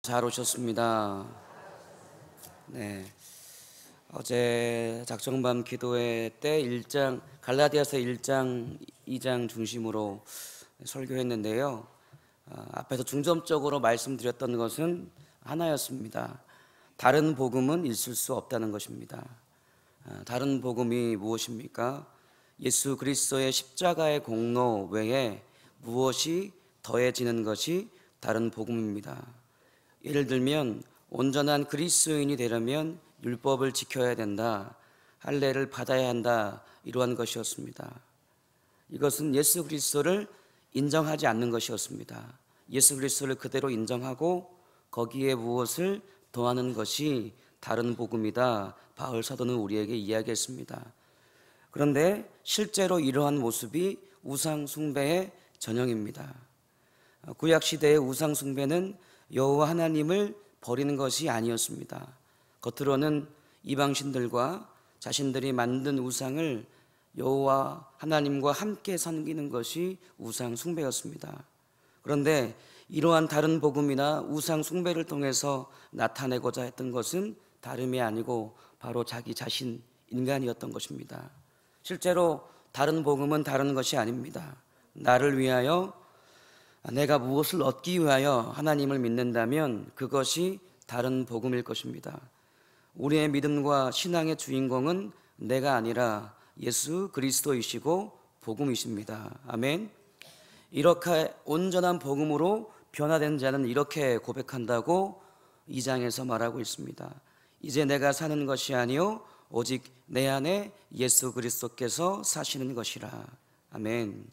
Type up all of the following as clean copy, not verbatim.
잘 오셨습니다. 네. 어제 작정밤 기도회 때 갈라디아서 1장, 2장 중심으로 설교했는데요. 앞에서 중점적으로 말씀드렸던 것은 하나였습니다. 다른 복음은 있을 수 없다는 것입니다. 다른 복음이 무엇입니까? 예수 그리스도의 십자가의 공로 외에 무엇이 더해지는 것이 다른 복음입니다. 예를 들면 온전한 그리스도인이 되려면 율법을 지켜야 된다, 할례를 받아야 한다, 이러한 것이었습니다. 이것은 예수 그리스도를 인정하지 않는 것이었습니다. 예수 그리스도를 그대로 인정하고 거기에 무엇을 더하는 것이 다른 복음이다, 바울 사도는 우리에게 이야기했습니다. 그런데 실제로 이러한 모습이 우상 숭배의 전형입니다. 구약 시대의 우상 숭배는 여호와 하나님을 버리는 것이 아니었습니다. 겉으로는 이방신들과 자신들이 만든 우상을 여호와 하나님과 함께 섬기는 것이 우상 숭배였습니다. 그런데 이러한 다른 복음이나 우상 숭배를 통해서 나타내고자 했던 것은 다름이 아니고 바로 자기 자신, 인간이었던 것입니다. 실제로 다른 복음은 다른 것이 아닙니다. 나를 위하여, 내가 무엇을 얻기 위하여 하나님을 믿는다면 그것이 다른 복음일 것입니다. 우리의 믿음과 신앙의 주인공은 내가 아니라 예수 그리스도이시고 복음이십니다. 아멘. 이렇게 온전한 복음으로 변화된 자는 이렇게 고백한다고 2장에서 말하고 있습니다. 이제 내가 사는 것이 아니요 오직 내 안에 예수 그리스도께서 사시는 것이라. 아멘.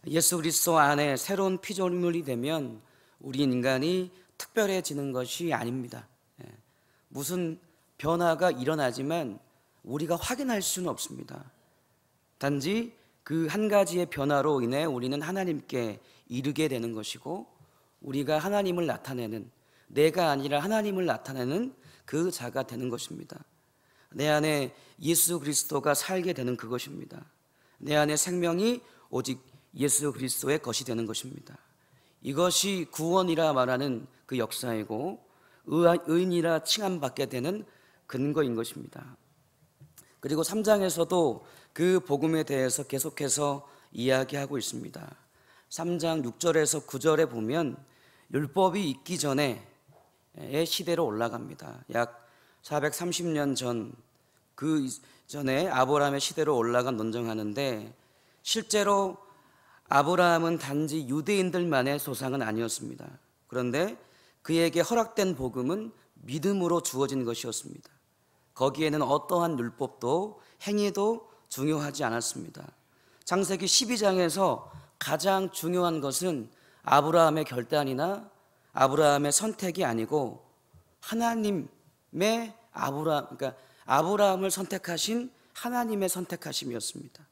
예수 그리스도 안에 새로운 피조물이 되면 우리 인간이 특별해지는 것이 아닙니다. 무슨 변화가 일어나지만 우리가 확인할 수는 없습니다. 단지 그 한 가지의 변화로 인해 우리는 하나님께 이르게 되는 것이고, 우리가 하나님을 나타내는, 내가 아니라 하나님을 나타내는 그 자가 되는 것입니다. 내 안에 예수 그리스도가 살게 되는 그것입니다. 내 안에 생명이 오직 예수 그리스도의 것이 되는 것입니다. 이것이 구원이라 말하는 그 역사이고 의인이라 칭함받게 되는 근거인 것입니다. 그리고 3장에서도 그 복음에 대해서 계속해서 이야기하고 있습니다. 3장 6절에서 9절에 보면 율법이 있기 전의 시대로 올라갑니다. 약 430년 전, 그 전에 아브라함의 시대로 올라간 논정하는데, 실제로 아브라함은 단지 유대인들만의 조상은 아니었습니다. 그런데 그에게 허락된 복음은 믿음으로 주어진 것이었습니다. 거기에는 어떠한 율법도 행위도 중요하지 않았습니다. 창세기 12장에서 가장 중요한 것은 아브라함의 결단이나 아브라함의 선택이 아니고 하나님의 그러니까 아브라함을 선택하신 하나님의 선택하심이었습니다.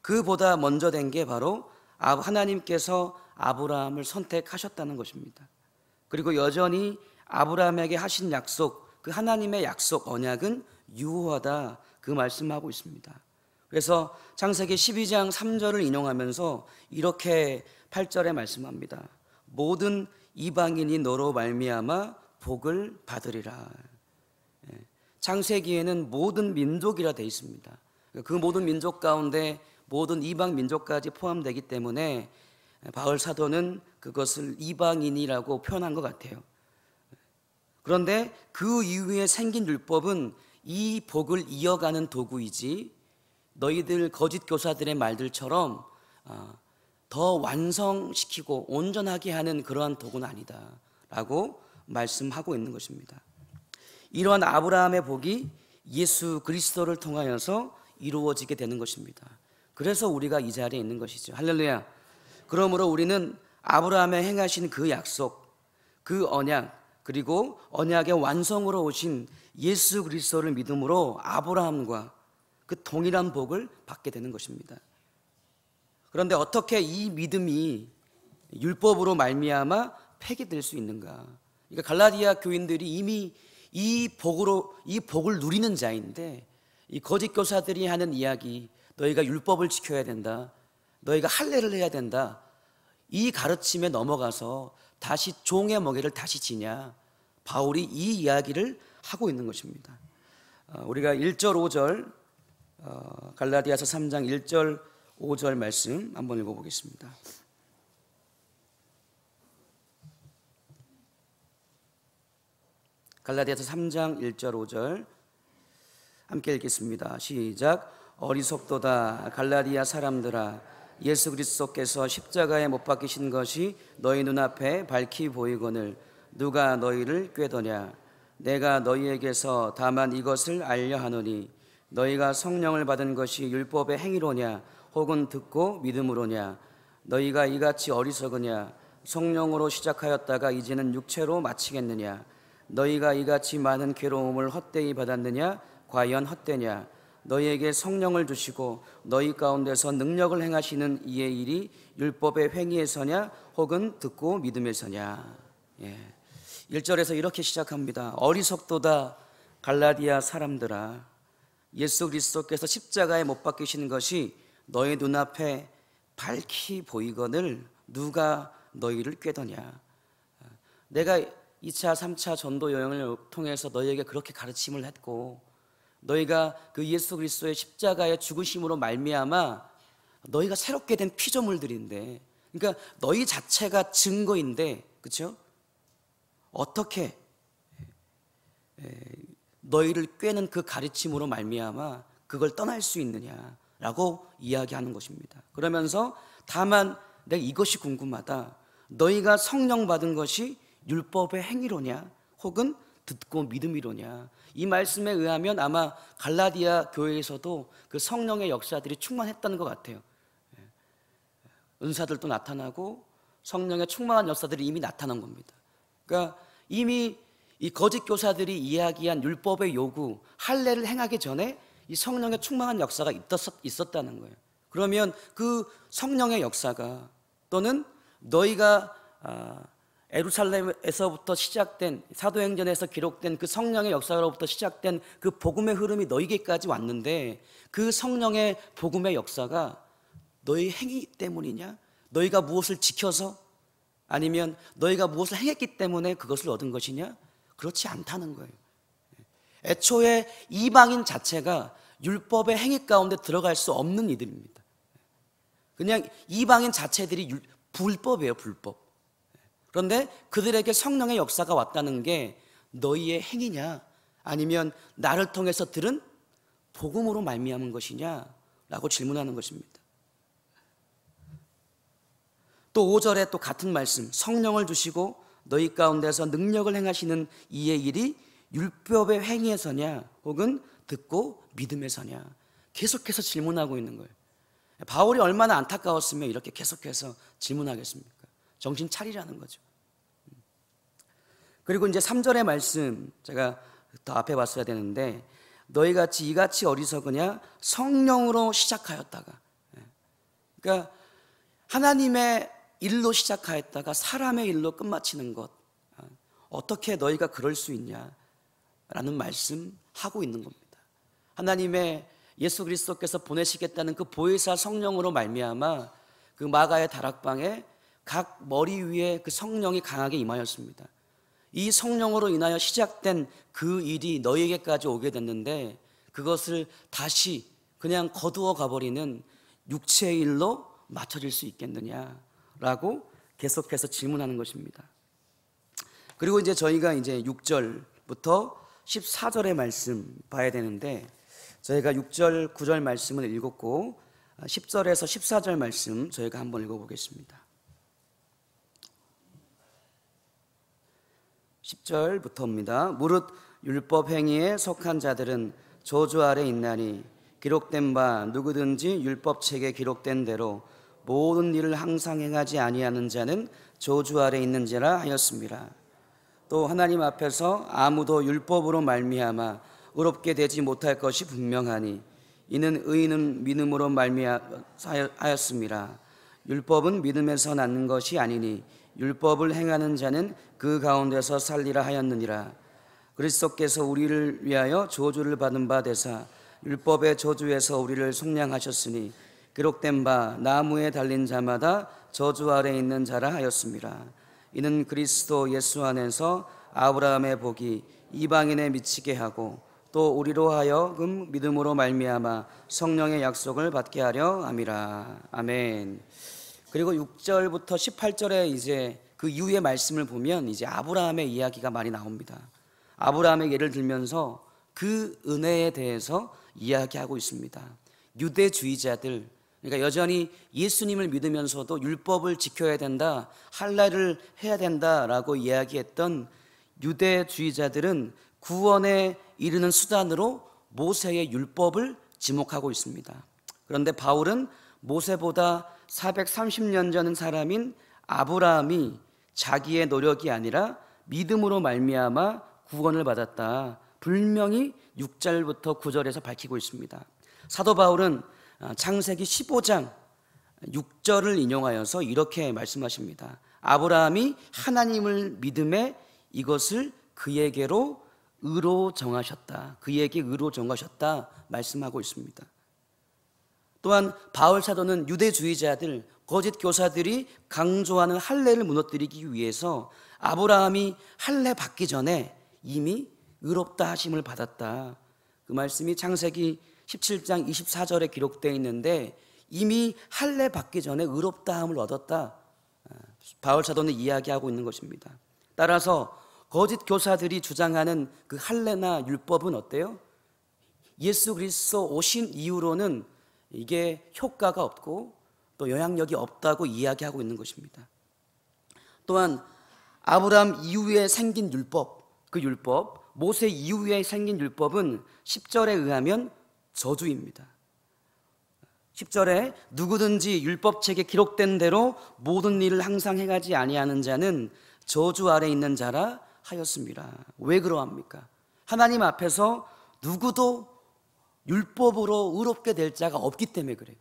그보다 먼저 된 게 바로 하나님께서 아브라함을 선택하셨다는 것입니다. 그리고 여전히 아브라함에게 하신 약속, 그 하나님의 약속 언약은 유효하다, 그 말씀하고 있습니다. 그래서 창세기 12장 3절을 인용하면서 이렇게 8절에 말씀합니다. 모든 이방인이 너로 말미암아 복을 받으리라. 창세기에는 모든 민족이라 되어 있습니다. 그 모든 민족 가운데 모든 이방 민족까지 포함되기 때문에 바울 사도는 그것을 이방인이라고 표현한 것 같아요. 그런데 그 이후에 생긴 율법은 이 복을 이어가는 도구이지, 너희들 거짓 교사들의 말들처럼 더 완성시키고 온전하게 하는 그러한 도구는 아니다 라고 말씀하고 있는 것입니다. 이러한 아브라함의 복이 예수 그리스도를 통하여서 이루어지게 되는 것입니다. 그래서 우리가 이 자리에 있는 것이죠. 할렐루야. 그러므로 우리는 아브라함의 행하신 그 약속, 그 언약, 그리고 언약의 완성으로 오신 예수 그리스도를 믿음으로 아브라함과 그 동일한 복을 받게 되는 것입니다. 그런데 어떻게 이 믿음이 율법으로 말미암아 폐기될 수 있는가? 그러니까 갈라디아 교인들이 이미 이 복을 누리는 자인데, 이 거짓 교사들이 하는 이야기, 너희가 율법을 지켜야 된다, 너희가 할례를 해야 된다, 이 가르침에 넘어가서 다시 종의 먹이를 다시 지냐? 바울이 이 이야기를 하고 있는 것입니다. 우리가 1절 5절 갈라디아서 3장 1절 5절 말씀 한번 읽어보겠습니다. 갈라디아서 3장 1절 5절 함께 읽겠습니다. 시작. 어리석도다 갈라디아 사람들아, 예수 그리스도께서 십자가에 못 박히신 것이 너희 눈앞에 밝히 보이거늘 누가 너희를 꾀더냐? 내가 너희에게서 다만 이것을 알려 하노니 너희가 성령을 받은 것이 율법의 행위로냐 혹은 듣고 믿음으로냐? 너희가 이같이 어리석으냐? 성령으로 시작하였다가 이제는 육체로 마치겠느냐? 너희가 이같이 많은 괴로움을 헛되이 받았느냐? 과연 헛되냐? 너희에게 성령을 주시고 너희 가운데서 능력을 행하시는 이의 일이 율법의 행위에서냐 혹은 듣고 믿음에서냐? 1절에서 이렇게 시작합니다. 어리석도다 갈라디아 사람들아, 예수 그리스도께서 십자가에 못 박히신 것이 너희 눈앞에 밝히 보이거늘 누가 너희를 꾀더냐? 내가 2차 3차 전도 여행을 통해서 너희에게 그렇게 가르침을 했고, 너희가 그 예수 그리스도의 십자가의 죽으심으로 말미암아 너희가 새롭게 된 피조물들인데, 그러니까 너희 자체가 증거인데, 그렇죠? 어떻게 너희를 꾀는 그 가르침으로 말미암아 그걸 떠날 수 있느냐라고 이야기하는 것입니다. 그러면서 다만 내가 이것이 궁금하다. 너희가 성령 받은 것이 율법의 행위로냐 혹은 듣고 믿음이로냐? 이 말씀에 의하면 아마 갈라디아 교회에서도 그 성령의 역사들이 충만했다는 것 같아요. 은사들도 나타나고 성령의 충만한 역사들이 이미 나타난 겁니다. 그러니까 이미 이 거짓 교사들이 이야기한 율법의 요구, 할례를 행하기 전에 이 성령의 충만한 역사가 있었다는 거예요. 그러면 그 성령의 역사가, 또는 너희가 에루살렘에서부터 시작된, 사도행전에서 기록된 그 성령의 역사로부터 시작된 그 복음의 흐름이 너희에게까지 왔는데, 그 성령의 복음의 역사가 너희 행위 때문이냐? 너희가 무엇을 지켜서, 아니면 너희가 무엇을 행했기 때문에 그것을 얻은 것이냐? 그렇지 않다는 거예요. 애초에 이방인 자체가 율법의 행위 가운데 들어갈 수 없는 이들입니다. 그냥 이방인 자체들이 불법이에요, 불법. 그런데 그들에게 성령의 역사가 왔다는 게 너희의 행위냐, 아니면 나를 통해서 들은 복음으로 말미암은 것이냐 라고 질문하는 것입니다. 또 5절에 또 같은 말씀, 성령을 주시고 너희 가운데서 능력을 행하시는 이의 일이 율법의 행위에서냐 혹은 듣고 믿음에서냐, 계속해서 질문하고 있는 거예요. 바울이 얼마나 안타까웠으면 이렇게 계속해서 질문하겠습니까? 정신 차리라는 거죠. 그리고 이제 3절의 말씀, 제가 더 앞에 봤어야 되는데, 너희같이 이같이 어리석으냐? 성령으로 시작하였다가, 그러니까 하나님의 일로 시작하였다가 사람의 일로 끝마치는 것, 어떻게 너희가 그럴 수 있냐라는 말씀하고 있는 겁니다. 하나님의 예수 그리스도께서 보내시겠다는 그 보혜사 성령으로 말미암아 그 마가의 다락방에 각 머리 위에 그 성령이 강하게 임하였습니다. 이 성령으로 인하여 시작된 그 일이 너희에게까지 오게 됐는데, 그것을 다시 그냥 거두어 가버리는 육체의 일로 맞춰질 수 있겠느냐라고 계속해서 질문하는 것입니다. 그리고 이제 저희가 이제 6절부터 14절의 말씀 봐야 되는데, 저희가 6절, 9절 말씀을 읽었고 10절에서 14절 말씀 저희가 한번 읽어보겠습니다. 10절부터입니다. 무릇 율법 행위에 속한 자들은 저주 아래 있나니, 기록된 바 누구든지 율법책에 기록된 대로 모든 일을 항상 행하지 아니하는 자는 저주 아래 있는지라 하였습니다. 또 하나님 앞에서 아무도 율법으로 말미암아 의롭게 되지 못할 것이 분명하니, 이는 의인은 믿음으로 말미암았습니다. 율법은 믿음에서 낳는 것이 아니니 율법을 행하는 자는 그 가운데서 살리라 하였느니라. 그리스도께서 우리를 위하여 저주를 받은 바 되사 율법의 저주에서 우리를 속량하셨으니, 기록된 바 나무에 달린 자마다 저주 아래 있는 자라 하였습니다. 이는 그리스도 예수 안에서 아브라함의 복이 이방인에 미치게 하고 또 우리로 하여금 믿음으로 말미암아 성령의 약속을 받게 하려 함이라. 아멘. 그리고 6절부터 18절에 이제 그 이후의 말씀을 보면 이제 아브라함의 이야기가 많이 나옵니다. 아브라함의 예를 들면서 그 은혜에 대해서 이야기하고 있습니다. 유대주의자들, 그러니까 여전히 예수님을 믿으면서도 율법을 지켜야 된다, 할례를 해야 된다라고 이야기했던 유대주의자들은 구원에 이르는 수단으로 모세의 율법을 지목하고 있습니다. 그런데 바울은 모세보다 430년 전 사람인 아브라함이 자기의 노력이 아니라 믿음으로 말미암아 구원을 받았다, 분명히 6절부터 9절에서 밝히고 있습니다. 사도 바울은 창세기 15장 6절을 인용하여서 이렇게 말씀하십니다. 아브라함이 하나님을 믿음에 이것을 그에게로 의로 정하셨다, 그에게 의로 정하셨다 말씀하고 있습니다. 또한 바울 사도는 유대주의자들, 거짓 교사들이 강조하는 할례를 무너뜨리기 위해서 아브라함이 할례 받기 전에 이미 의롭다 하심을 받았다, 그 말씀이 창세기 17장 24절에 기록되어 있는데 이미 할례 받기 전에 의롭다함을 얻었다, 바울 사도는 이야기하고 있는 것입니다. 따라서 거짓 교사들이 주장하는 그 할례나 율법은 어때요? 예수 그리스도 오신 이후로는 이게 효과가 없고 또 영향력이 없다고 이야기하고 있는 것입니다. 또한 아브라함 이후에 생긴 율법, 그 율법, 모세 이후에 생긴 율법은 10절에 의하면 저주입니다. 10절에 누구든지 율법책에 기록된 대로 모든 일을 항상 행하지 아니하는 자는 저주 아래 있는 자라 하였습니다. 왜 그러합니까? 하나님 앞에서 누구도 율법으로 의롭게 될 자가 없기 때문에 그래요.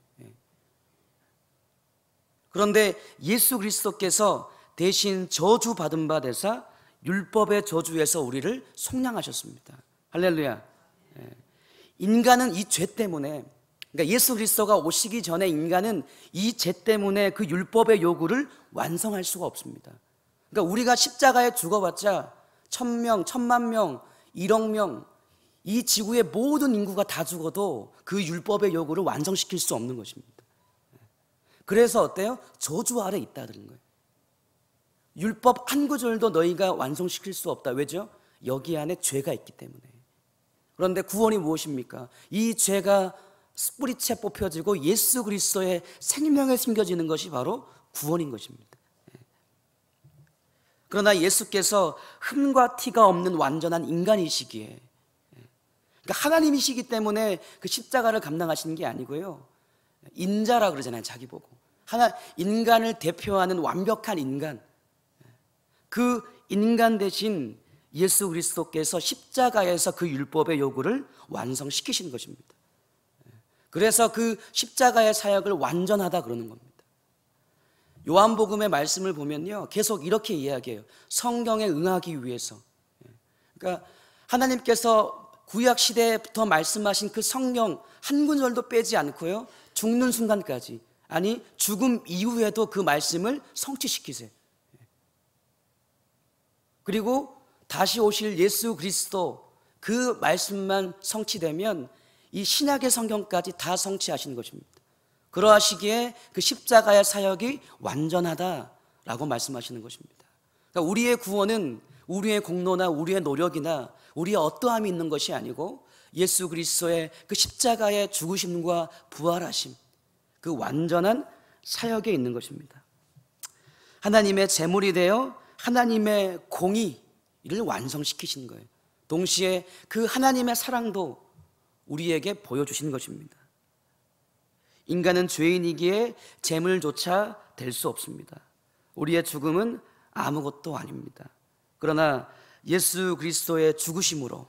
그런데 예수 그리스도께서 대신 저주 받은 바 되사 율법의 저주에서 우리를 속량하셨습니다. 할렐루야. 인간은 이 죄 때문에, 그러니까 예수 그리스도가 오시기 전에 인간은 이 죄 때문에 그 율법의 요구를 완성할 수가 없습니다. 그러니까 우리가 십자가에 죽어봤자 1000명, 1000만 명, 1억 명, 이 지구의 모든 인구가 다 죽어도 그 율법의 요구를 완성시킬 수 없는 것입니다. 그래서 어때요? 저주 아래 있다는 거예요. 율법 한 구절도 너희가 완성시킬 수 없다. 왜죠? 여기 안에 죄가 있기 때문에. 그런데 구원이 무엇입니까? 이 죄가 뿌리채 뽑혀지고 예수 그리스도의 생명에 숨겨지는 것이 바로 구원인 것입니다. 그러나 예수께서 흠과 티가 없는 완전한 인간이시기에, 그러니까 하나님이시기 때문에 그 십자가를 감당하시는 게 아니고요, 인자라 그러잖아요. 자기 보고 인간을 대표하는 완벽한 인간, 그 인간 대신 예수 그리스도께서 십자가에서 그 율법의 요구를 완성시키신 것입니다. 그래서 그 십자가의 사역을 완전하다 그러는 겁니다. 요한복음의 말씀을 보면요, 계속 이렇게 이야기해요. 성경에 응하기 위해서. 그러니까 하나님께서 구약 시대부터 말씀하신 그 성경 한 구절도 빼지 않고요, 죽는 순간까지, 아니 죽음 이후에도 그 말씀을 성취시키세요. 그리고 다시 오실 예수 그리스도, 그 말씀만 성취되면 이 신약의 성경까지 다 성취하시는 것입니다. 그러하시기에 그 십자가의 사역이 완전하다라고 말씀하시는 것입니다. 그러니까 우리의 구원은 우리의 공로나 우리의 노력이나 우리의 어떠함이 있는 것이 아니고 예수 그리스도의 그 십자가의 죽으심과 부활하심, 그 완전한 사역에 있는 것입니다. 하나님의 제물이 되어 하나님의 공의를 완성시키신 거예요. 동시에 그 하나님의 사랑도 우리에게 보여주신 것입니다. 인간은 죄인이기에 제물조차 될 수 없습니다. 우리의 죽음은 아무것도 아닙니다. 그러나 예수 그리스도의 죽으심으로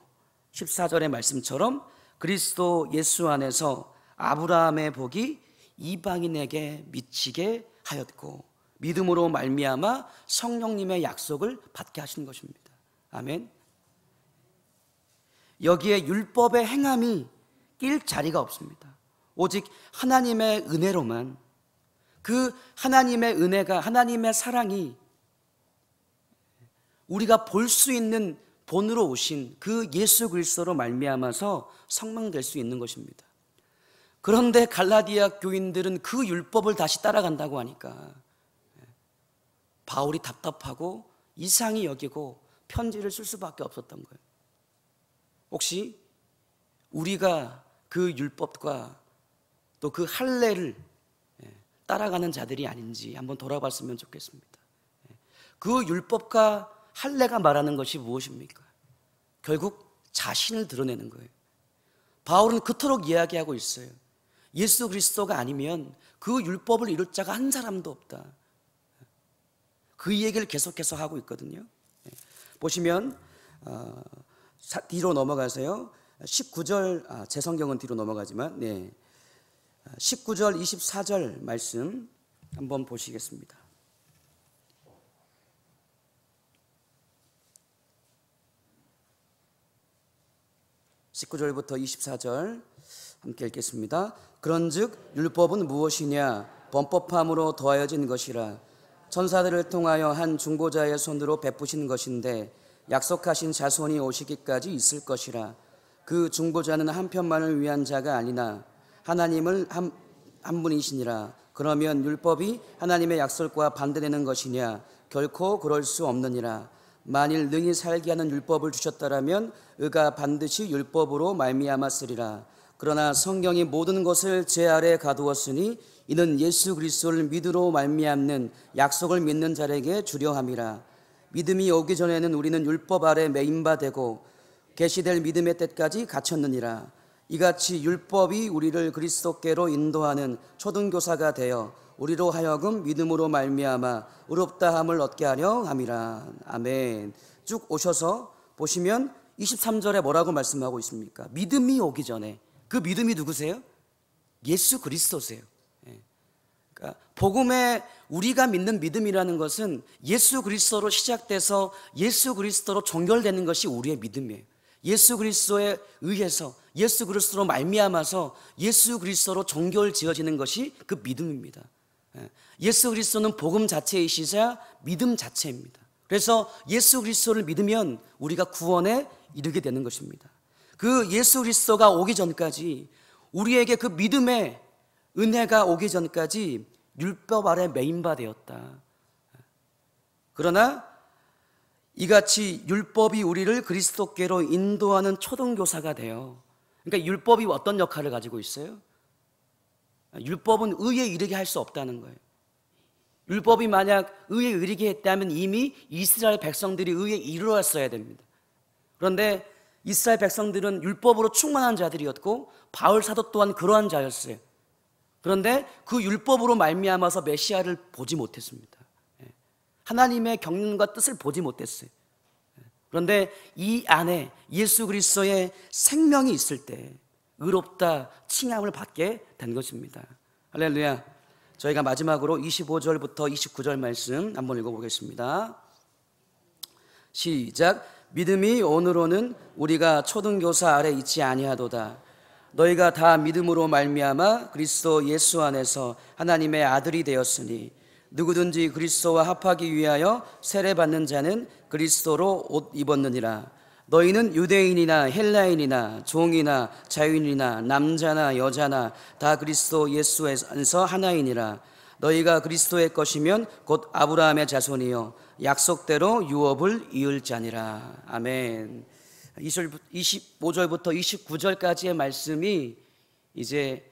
14절의 말씀처럼 그리스도 예수 안에서 아브라함의 복이 이방인에게 미치게 하였고 믿음으로 말미암아 성령님의 약속을 받게 하신 것입니다. 아멘. 여기에 율법의 행함이 낄 자리가 없습니다. 오직 하나님의 은혜로만, 그 하나님의 은혜가, 하나님의 사랑이 우리가 볼 수 있는 본으로 오신 그 예수 그리스도로 말미암아서 성망될 수 있는 것입니다. 그런데 갈라디아 교인들은 그 율법을 다시 따라간다고 하니까 바울이 답답하고 이상히 여기고 편지를 쓸 수밖에 없었던 거예요. 혹시 우리가 그 율법과 또 그 할례를 따라가는 자들이 아닌지 한번 돌아봤으면 좋겠습니다. 그 율법과 할례가 말하는 것이 무엇입니까? 결국 자신을 드러내는 거예요. 바울은 그토록 이야기하고 있어요. 예수 그리스도가 아니면 그 율법을 이룰 자가 한 사람도 없다. 그 얘기를 계속해서 하고 있거든요. 보시면 뒤로 넘어가세요. 19절, 제 성경은 뒤로 넘어가지만 19절 24절 말씀 한번 보시겠습니다. 19절부터 24절 함께 읽겠습니다. 그런즉 율법은 무엇이냐? 범법함으로 더하여진 것이라. 천사들을 통하여 한 중보자의 손으로 베푸신 것인데 약속하신 자손이 오시기까지 있을 것이라. 그 중보자는 한편만을 위한 자가 아니나 하나님을 한 분이시니라. 그러면 율법이 하나님의 약속과 반대되는 것이냐? 결코 그럴 수 없느니라. 만일 능히 살게 하는 율법을 주셨더라면 의가 반드시 율법으로 말미암았으리라. 그러나 성경이 모든 것을 제 아래 가두었으니 이는 예수 그리스도를 믿으로 말미암는 약속을 믿는 자에게 주려 함이라. 믿음이 오기 전에는 우리는 율법 아래 매인 바 되고 계시될 믿음의 때까지 갇혔느니라. 이같이 율법이 우리를 그리스도께로 인도하는 초등교사가 되어 우리로 하여금 믿음으로 말미암아 의롭다함을 얻게 하려 함이라. 아멘. 쭉 오셔서 보시면 23절에 뭐라고 말씀하고 있습니까? 믿음이 오기 전에. 그 믿음이 누구세요? 예수 그리스도세요. 그러니까 복음에 우리가 믿는 믿음이라는 것은 예수 그리스도로 시작돼서 예수 그리스도로 종결되는 것이 우리의 믿음이에요. 예수 그리스도에 의해서 예수 그리스도로 말미암아서 예수 그리스도로 종결 지어지는 것이 그 믿음입니다. 예수 그리스도는 복음 자체이시자 믿음 자체입니다. 그래서 예수 그리스도를 믿으면 우리가 구원에 이르게 되는 것입니다. 그 예수 그리스도가 오기 전까지 우리에게 그 믿음의 은혜가 오기 전까지 율법 아래 매인 바 되었다. 그러나 이같이 율법이 우리를 그리스도께로 인도하는 초등교사가 돼요. 그러니까 율법이 어떤 역할을 가지고 있어요? 율법은 의에 이르게 할 수 없다는 거예요. 율법이 만약 의에 이르게 했다면 이미 이스라엘 백성들이 의에 이르렀어야 됩니다. 그런데 이스라엘 백성들은 율법으로 충만한 자들이었고 바울 사도 또한 그러한 자였어요. 그런데 그 율법으로 말미암아서 메시아를 보지 못했습니다. 하나님의 경륜과 뜻을 보지 못했어요. 그런데 이 안에 예수 그리스도의 생명이 있을 때 의롭다 칭함을 받게 된 것입니다. 할렐루야. 저희가 마지막으로 25절부터 29절 말씀 한번 읽어보겠습니다. 시작. 믿음이 오늘로는 우리가 초등교사 아래 있지 아니하도다. 너희가 다 믿음으로 말미암아 그리스도 예수 안에서 하나님의 아들이 되었으니 누구든지 그리스도와 합하기 위하여 세례받는 자는 그리스도로 옷 입었느니라. 너희는 유대인이나 헬라인이나 종이나 자유인이나 남자나 여자나 다 그리스도 예수 안에서 하나이니라. 너희가 그리스도의 것이면 곧 아브라함의 자손이요 약속대로 유업을 이을 자니라. 아멘. 25절부터 29절까지의 말씀이 이제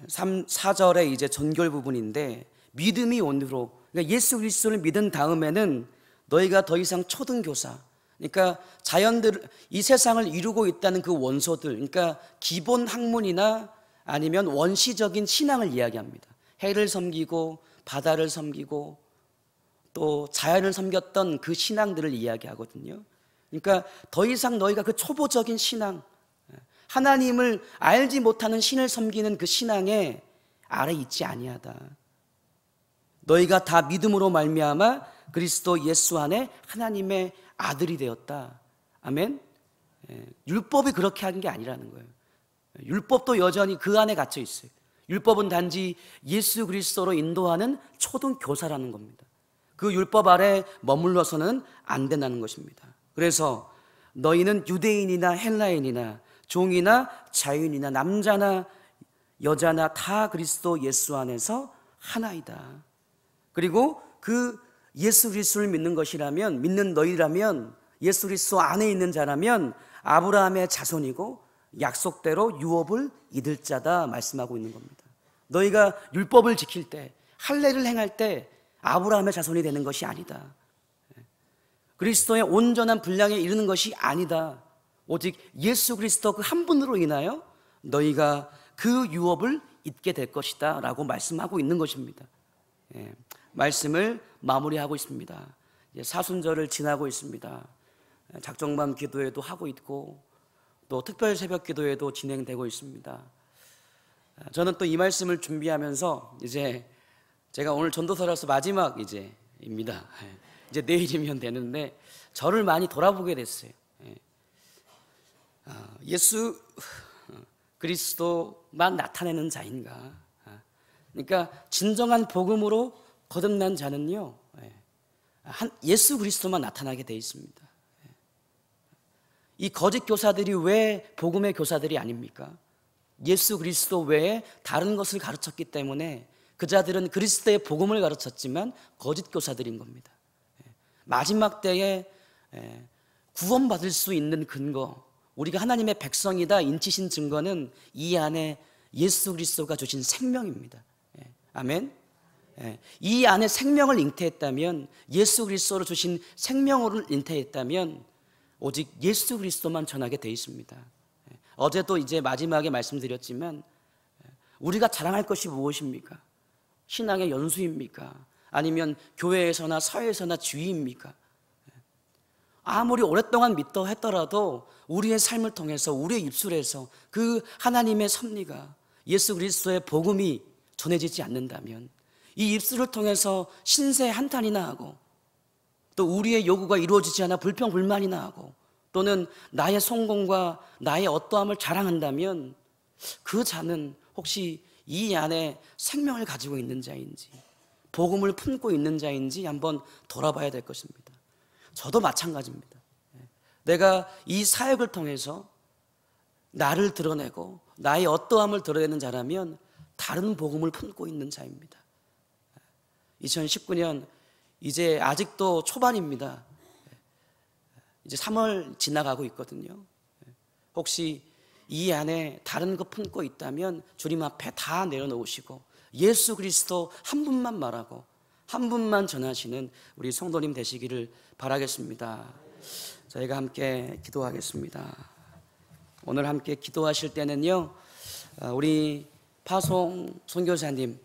4절의 이제 전결 부분인데 믿음이 온으로, 그러니까 예수 그리스도를 믿은 다음에는 너희가 더 이상 초등교사, 그러니까 자연들, 이 세상을 이루고 있다는 그 원소들, 그러니까 기본 학문이나 아니면 원시적인 신앙을 이야기합니다. 해를 섬기고 바다를 섬기고 또 자연을 섬겼던 그 신앙들을 이야기하거든요. 그러니까 더 이상 너희가 그 초보적인 신앙, 하나님을 알지 못하는 신을 섬기는 그 신앙에 아래 있지 아니하다. 너희가 다 믿음으로 말미암아 그리스도 예수 안에 하나님의 아들이 되었다. 아멘. 율법이 그렇게 한 게 아니라는 거예요. 율법도 여전히 그 안에 갇혀 있어요. 율법은 단지 예수 그리스도로 인도하는 초등교사라는 겁니다. 그 율법 아래 머물러서는 안 된다는 것입니다. 그래서 너희는 유대인이나 헬라인이나 종이나 자유인이나 남자나 여자나 다 그리스도 예수 안에서 하나이다. 그리고 그 예수 그리스도를 믿는 것이라면, 믿는 너희라면, 예수 그리스도 안에 있는 자라면 아브라함의 자손이고 약속대로 유업을 이룰 자다 말씀하고 있는 겁니다. 너희가 율법을 지킬 때, 할례를 행할 때 아브라함의 자손이 되는 것이 아니다. 그리스도의 온전한 분량에 이르는 것이 아니다. 오직 예수 그리스도 그 한 분으로 인하여 너희가 그 유업을 잊게 될 것이다 라고 말씀하고 있는 것입니다. 말씀을 마무리하고 있습니다. 이제 사순절을 지나고 있습니다. 작정밤 기도회도 하고 있고 또 특별 새벽 기도회도 진행되고 있습니다. 저는 또 이 말씀을 준비하면서 이제 제가 오늘 전도서라서 마지막 입니다. 이제 내일이면 되는데 저를 많이 돌아보게 됐어요. 예수 그리스도만 나타내는 자인가? 그러니까 진정한 복음으로 거듭난 자는요, 예수 그리스도만 나타나게 돼 있습니다. 이 거짓 교사들이 왜 복음의 교사들이 아닙니까? 예수 그리스도 외에 다른 것을 가르쳤기 때문에 그 자들은 그리스도의 복음을 가르쳤지만 거짓 교사들인 겁니다. 마지막 때에 구원받을 수 있는 근거, 우리가 하나님의 백성이다 인치신 증거는 이 안에 예수 그리스도가 주신 생명입니다. 아멘. 이 안에 생명을 잉태했다면, 예수 그리스도로 주신 생명을 잉태했다면 오직 예수 그리스도만 전하게 돼 있습니다. 어제도 이제 마지막에 말씀드렸지만 우리가 자랑할 것이 무엇입니까? 신앙의 연수입니까? 아니면 교회에서나 사회에서나 지위입니까? 아무리 오랫동안 믿다 했더라도 우리의 삶을 통해서, 우리의 입술에서 그 하나님의 섭리가, 예수 그리스도의 복음이 전해지지 않는다면, 이 입술을 통해서 신세 한탄이나 하고 또 우리의 요구가 이루어지지 않아 불평불만이나 하고 또는 나의 성공과 나의 어떠함을 자랑한다면 그 자는 혹시 이 안에 생명을 가지고 있는 자인지, 복음을 품고 있는 자인지 한번 돌아봐야 될 것입니다. 저도 마찬가지입니다. 내가 이 사역을 통해서 나를 드러내고 나의 어떠함을 드러내는 자라면 다른 복음을 품고 있는 자입니다. 2019년 이제 아직도 초반입니다. 이제 3월 지나가고 있거든요. 혹시 이 안에 다른 거 품고 있다면 주님 앞에 다 내려놓으시고 예수 그리스도 한 분만 말하고 한 분만 전하시는 우리 성도님 되시기를 바라겠습니다. 저희가 함께 기도하겠습니다. 오늘 함께 기도하실 때는요, 우리 파송 선교사님